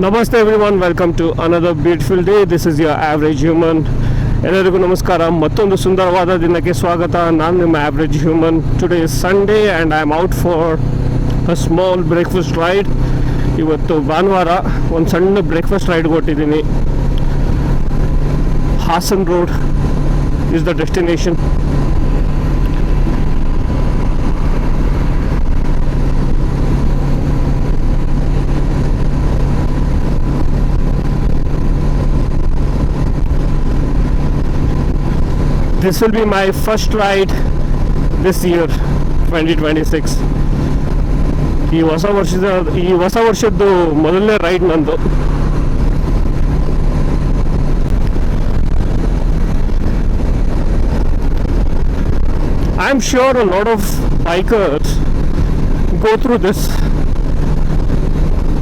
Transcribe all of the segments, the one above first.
Namaste everyone, welcome to another beautiful day. This is your average human. ಎಲ್ಲರಿಗೂ ನಮಸ್ಕಾರ. ಮತ್ತೊಂದು ಸುಂದರವಾದ ದಿನಕ್ಕೆ ಸ್ವಾಗತ. ನಾನು ನಿಮ್ಮ average human. Today is Sunday and I am out for a small breakfast ride. ಇವತ್ತು ಭಾನುವಾರ ಒಂದು ಸಣ್ಣ ಬ್ರೇಕ್ಫಾಸ್ಟ್ ರೈಡ್ ಕೊಟ್ಟಿದ್ದೀನಿ. Hassan road is the destination. This will be my first ride this year, 2026. ಈ ಹೊಸ ವರ್ಷದ್ದು ಮೊದಲನೇ ರೈಡ್ ನಂದು. I'm sure a lot of bikers go through this.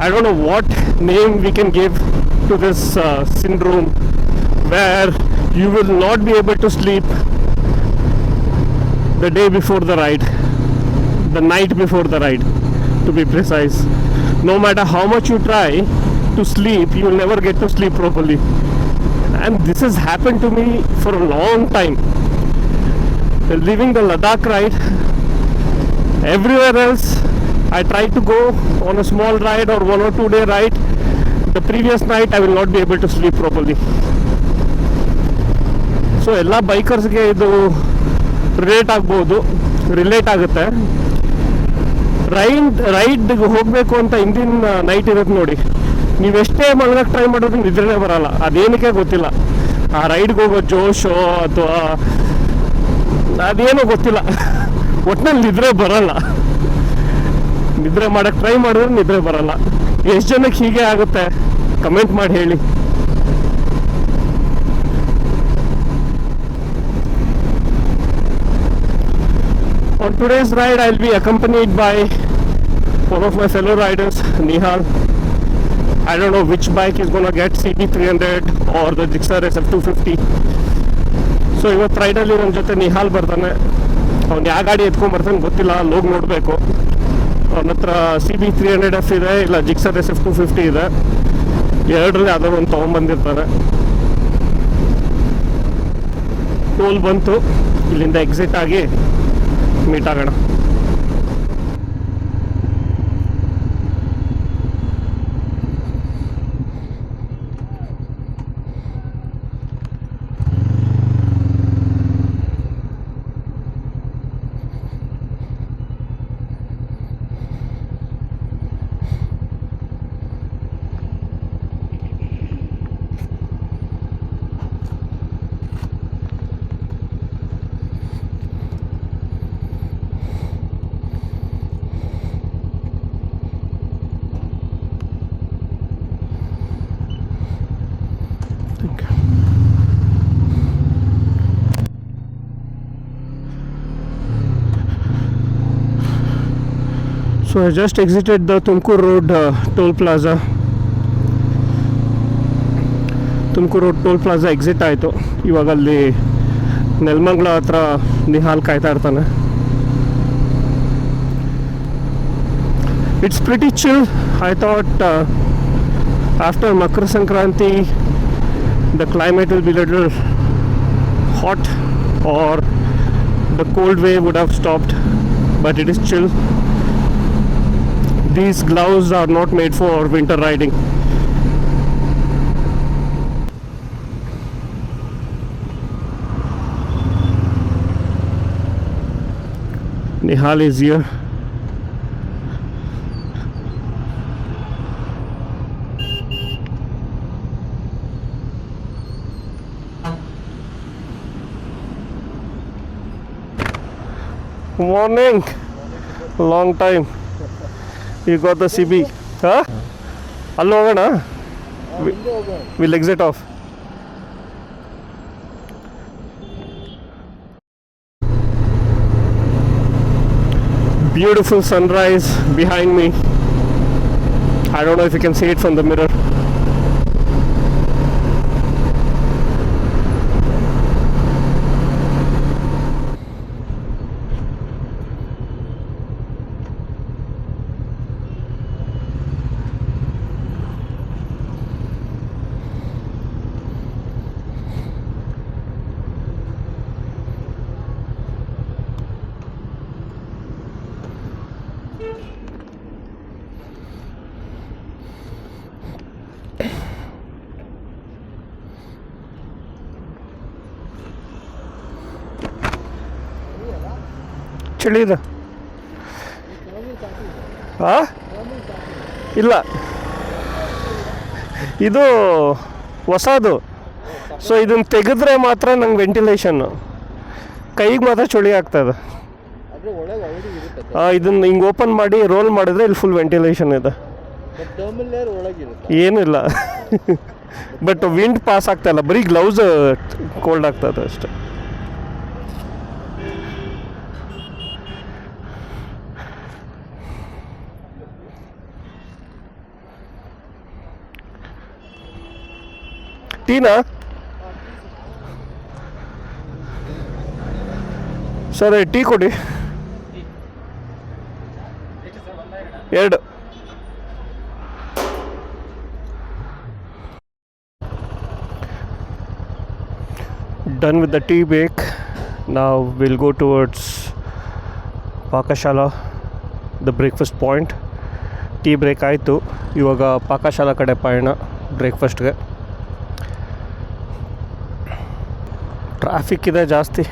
I don't know what name we can give to this syndrome where you will not be able to sleep the day before the ride, the night before the ride to be precise. No matter how much you try to sleep, you will never get to sleep properly. And this has happened to me for a long time. Leaving the Ladakh ride, everywhere else I try to go on a small ride or 1 or 2 day ride. The previous night I will not be able to sleep properly. So ಎಲ್ಲ ಬೈಕರ್ಸ್ಗೆ ಇದು relate ಆಗುತ್ತೆ. ರೈಡ್ಗೆ ಹೋಗಬೇಕು ಅಂತ ಹಿಂದಿನ night ಇರುತ್ತೆ ನೋಡಿ, ನೀವೆಷ್ಟೇ ಮಲಗಕ್ಕೆ try ಮಾಡೋದು ನಿದ್ರೆನೇ ಬರಲ್ಲ. ಅದೇನಕ್ಕೆ ಗೊತ್ತಿಲ್ಲ, ಆ ರೈಡ್ಗೆ ಹೋಗೋ ಜೋಶೋ ಅಥವಾ ಅದೇನೋ ಗೊತ್ತಿಲ್ಲ, ಒಟ್ಟಿನಲ್ಲಿ ನಿದ್ರೆ ಬರಲ್ಲ. ನಿದ್ರೆ ಮಾಡೋಕ್ಕೆ ಟ್ರೈ ಮಾಡಿದ್ರೆ ನಿದ್ರೆ ಬರಲ್ಲ. ಎಷ್ಟು ಜನಕ್ಕೆ ಹೀಗೆ ಆಗುತ್ತೆ ಕಮೆಂಟ್ ಮಾಡಿ ಹೇಳಿ. On today's ride, I'll be accompanied by one of my fellow riders, Nihal. I don't know which bike is going to get, CB300 or the Gixxer SF250. So ಇವತ್ತು ರೈಡಲ್ಲಿ ನನ್ನ ಜೊತೆ ನಿಹಾಲ್ ಬರ್ತಾನೆ. ಅವ್ನು ಯಾವ ಗಾಡಿ ಎತ್ಕೊಂಡ್ಬರ್ತಾನೆ ಗೊತ್ತಿಲ್ಲ, ಅಲ್ಲಿ ಹೋಗಿ ನೋಡಬೇಕು. ಅವನ ಹತ್ರ CB300F ಇದೆ, ಇಲ್ಲ Gixxer SF250 ಇದೆ. ಎರಡರಲ್ಲಿ ಯಾವ್ದಾದ್ರು ಒಂದು ತೊಗೊಂಬಂದಿರ್ತಾನೆ. ಟೋಲ್ ಬಂತು, ಇಲ್ಲಿಂದ ಎಕ್ಸಿಟ್ ಆಗಿ ಮೀಟ್ ಆಗೋಣ. So I just exited the Tumkur Road toll plaza. Tumakuru road toll plaza exit ಆಯಿತು. ಇವಾಗ ಅಲ್ಲಿ ನೆಲಮಂಗಲ ಹತ್ರ ನಿಹಾಲ್ ಕಾಯ್ತಾ ಇರ್ತಾನೆ. It's pretty chill. I thought after Makar Sankranti the climate will be little hot or the cold wave would have stopped, but it is chill. These gloves are not made for winter riding. Nihal is here. Morning. Long time. You got the CB. Huh? ಅಲ್ಲಿ ಹೋಗೋಣ. We'll exit off. Beautiful sunrise behind me. I don't know if you can see it from the mirror. ಚಳಿ ಇದೆ. ಹಾಂ, ಇಲ್ಲ ಇದು ಹೊಸದು. So ಇದನ್ನು ತೆಗೆದ್ರೆ ಮಾತ್ರ ನಂಗೆ ವೆಂಟಿಲೇಷನ್ನು, ಕೈಗೆ ಮಾತ್ರ ಚಳಿ ಆಗ್ತದೆ. ಇದನ್ನು ಹಿಂಗೆ ಓಪನ್ ಮಾಡಿ ರೋಲ್ ಮಾಡಿದ್ರೆ ಇಲ್ಲಿ ಫುಲ್ ವೆಂಟಿಲೇಷನ್ ಇದೆ. ಏನಿಲ್ಲ ಬಟ್ ವಿಂಡ್ ಪಾಸ್ ಆಗ್ತಾಯಿಲ್ಲ, ಬರೀ ಗ್ಲೌಸ್ ಕೋಲ್ಡ್ ಆಗ್ತದೆ ಅಷ್ಟೆ. ಟೀನಾ ಸರ್, ಟೀ ಕೊಡಿ 2. Done with the tea break. Now we'll go towards Pakashala, the breakfast point. Tea break ಆಯಿತು, ಇವಾಗ ಪಾಕಶಾಲಾ ಕಡೆ ಪಯಣ ಬ್ರೇಕ್ಫಾಸ್ಟ್ಗೆ. ಟ್ರಾಫಿಕ್ ಇದೆ ಜಾಸ್ತಿ,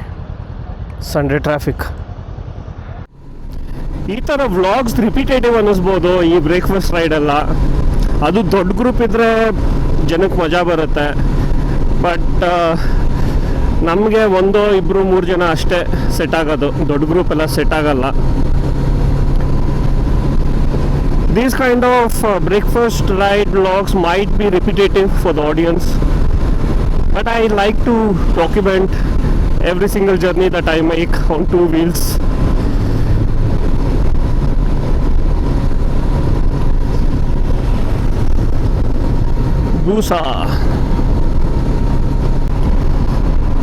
ಸಂಡೇ ಟ್ರಾಫಿಕ್. ಈ ಥರ ವ್ಲಾಗ್ಸ್ ರಿಪೀಟೇಟಿವ್ ಅನ್ನಿಸ್ಬೋದು ಈ ಬ್ರೇಕ್ಫಾಸ್ಟ್ ರೈಡೆಲ್ಲ. ಅದು ದೊಡ್ಡ ಗ್ರೂಪ್ ಇದ್ದರೆ ಜನಕ್ಕೆ ಮಜಾ ಬರುತ್ತೆ. ಬಟ್ ನಮಗೆ 1, 2, 3 ಜನ ಅಷ್ಟೇ ಸೆಟ್ ಆಗೋದು, ದೊಡ್ಡ ಗ್ರೂಪ್ ಎಲ್ಲ ಸೆಟ್ ಆಗಲ್ಲ. These kind of breakfast ride vlogs might be repetitive for the audience, but I like to document every single journey that I make on 2 wheels. Busa,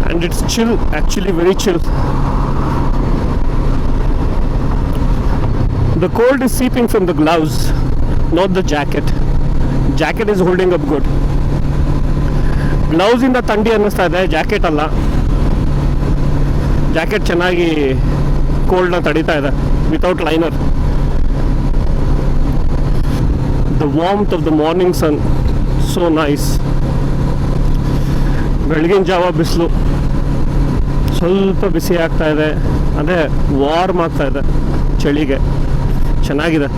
and it's chill, actually very chill. The cold is seeping from the gloves, not the jacket. Jacket is holding up good. Gloves ಇಂದ ಥಂಡಿ ಅನ್ನಿಸ್ತಾ ಇದೆ, jacket ಅಲ್ಲ. Jacket ಚೆನ್ನಾಗಿ ಕೋಲ್ಡ್ನ ತಡೀತಾ ಇದೆ without liner. The warmth of the morning sun, so nice. ಬೆಳಗಿನ ಜಾವ ಬಿಸಿಲು ಸ್ವಲ್ಪ ಬಿಸಿ ಆಗ್ತಾ ಇದೆ, ಅದೇ ವಾರ್ಮ್ ಆಗ್ತಾ ಇದೆ ಚಳಿಗೆ, ಚೆನ್ನಾಗಿದೆ.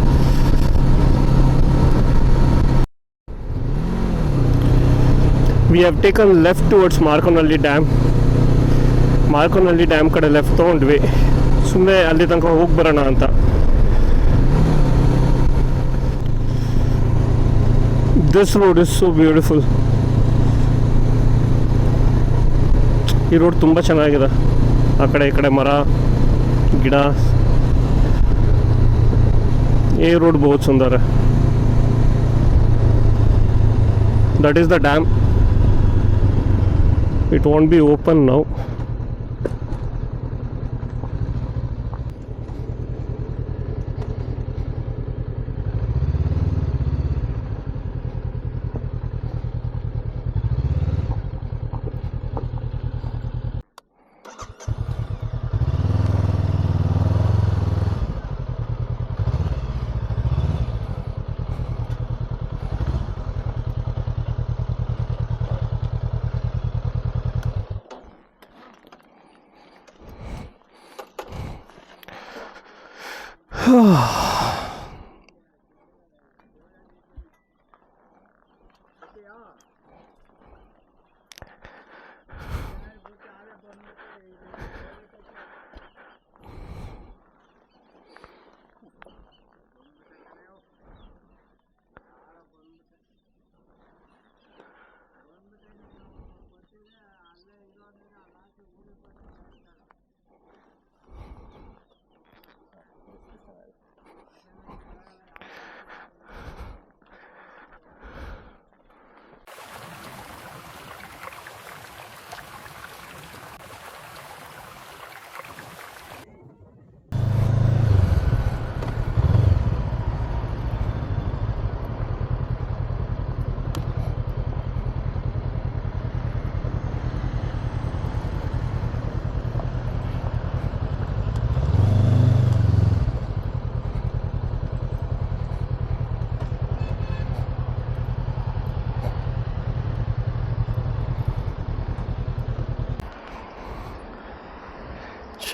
We have taken left towards Markonahalli dam. Markonahalli dam ಕಡೆ ಲೆಫ್ಟ್ ತೊಗೊಂಡ್ವಿ, ಸುಮ್ಮನೆ ಅಲ್ಲಿ ತನಕ ಹೋಗಿ ಬರೋಣ ಅಂತ. This road is so beautiful. ಈ ರೋಡ್ ತುಂಬ ಚೆನ್ನಾಗಿದೆ. ಆ ಕಡೆ ಈ ಕಡೆ ಮರ ಗಿಡ, ये रोड बहुत सुंदर है. That is the dam. It won't be open now.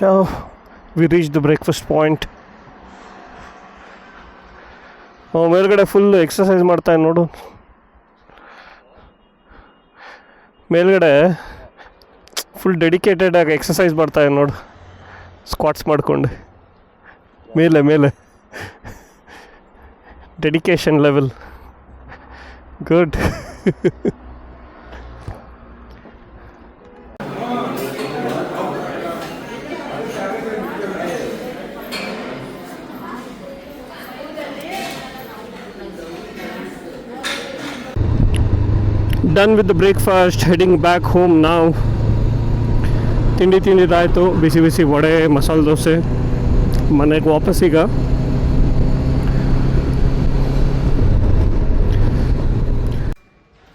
So V reach the breakfast point. ಮೇಲ್ಗಡೆ ಫುಲ್ ಎಕ್ಸಸೈಸ್ ಮಾಡ್ತಾ ನೋಡು. ಮೇಲ್ಗಡೆ ಫುಲ್ ಡೆಡಿಕೇಟೆಡ್ ಆಗಿ ಎಕ್ಸಸೈಸ್ ಮಾಡ್ತಾ ನೋಡು, ಸ್ಕ್ವಾಟ್ಸ್ ಮಾಡ್ಕೊಂಡು ಮೇಲೆ dedication level good. Done with the breakfast, heading back home now. ತಿಂದಿದ್ದಾಯಿತು, ಬಿಸಿ ಬಿಸಿ ವಡೆ ಮಸಾಲೆ ದೋಸೆ. ಮನೆಗೆ ವಾಪಸ್ ಈಗ.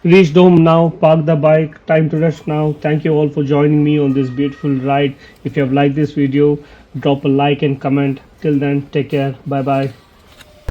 Reached home now, park the bike, time to rest now. Thank you all for joining me on this beautiful ride. If you have liked this video, drop a like and comment. Till then, take care, bye bye.